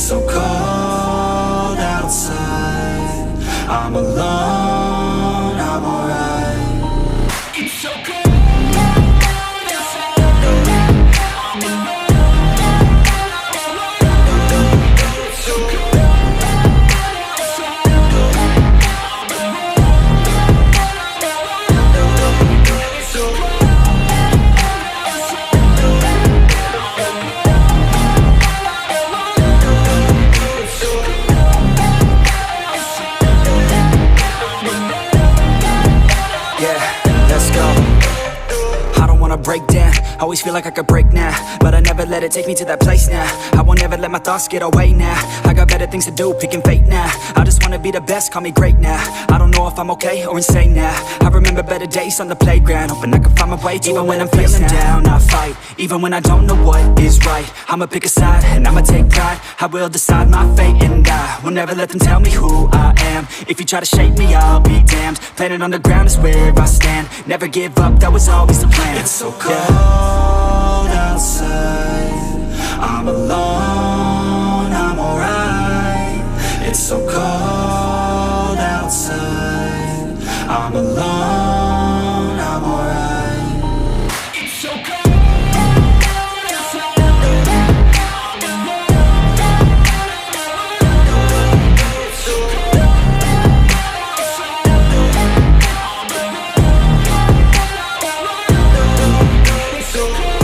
so cold outside. I'm alone, I'm alright. It's so cold outside. I'm alone, it's so cold outside. I'm alone, it's so cold. Break down, always feel like I could break now, but I never let it take me to that place now. I won't ever let my thoughts get away now. I got better things to do, picking fate now. I just wanna be the best, call me great now. I don't know if I'm okay or insane now. I remember better days on the playground, hoping I can find my way to even when I'm feeling down. I fight, even when I don't know what is right. I'ma pick a side, and I'ma take pride. I will decide my fate, and I will never let them tell me who I am. If you try to shake me, I'll be damned. Planet on the ground is where I stand. Never give up, that was always the plan. It's so cold outside. I'm alone, I'm alright. It's so cold outside. I'm alone, I'm alright. It's so cold outside. I'm alone. It's so cold outside. I'm alone. It's so cold.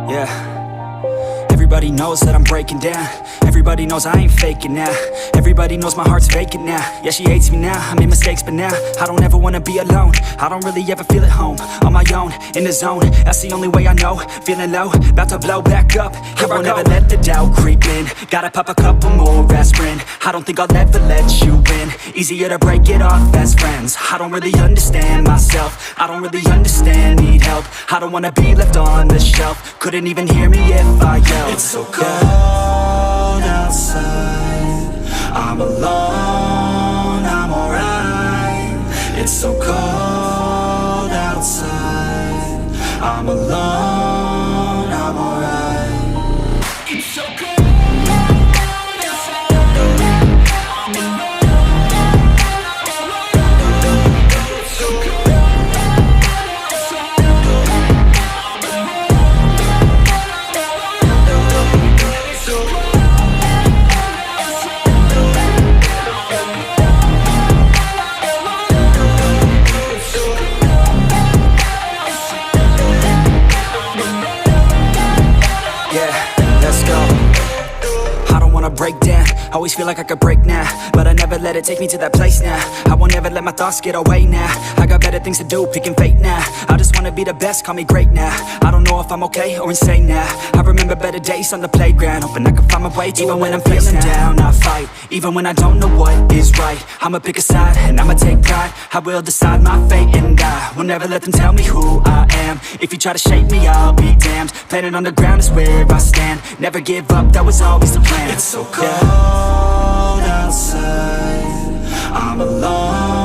Yeah. Everybody knows that I'm breaking down. Everybody knows I ain't faking now. Everybody knows my heart's vacant now. Yeah, she hates me now, I made mistakes but now I don't ever wanna be alone. I don't really ever feel at home. On my own, in the zone, that's the only way I know. Feeling low, about to blow back up. I won't ever let the doubt creep in. Gotta pop a couple more aspirin. I don't think I'll ever let you in. Easier to break it off as friends. I don't really understand myself. I don't really understand, need help. I don't wanna be left on the shelf. Couldn't even hear me if I yelled. It's so cold outside. I'm alone, I'm alright. It's so cold outside. I'm alone, I'm alright. It's so cold outside. I'm alone. It's so cold outside. I'm alone. It's so cold. Break down, always feel like I could break now, but I never let it take me to that place now. I won't ever let my thoughts get away now. I got better things to do, picking fate now. I just wanna be the best, call me great now. I don't know if I'm okay or insane now. I remember better days on the playground, hoping I can find my way to even when I'm feeling down, I fight. Even when I don't know what is right, I'ma pick a side and I'ma take pride. I will decide my fate and I will never let them tell me who I am. If you try to shape me, I'll be damned. Planet on the ground is where I stand. Never give up, that was always the plan. It's so cold outside. I'm alone.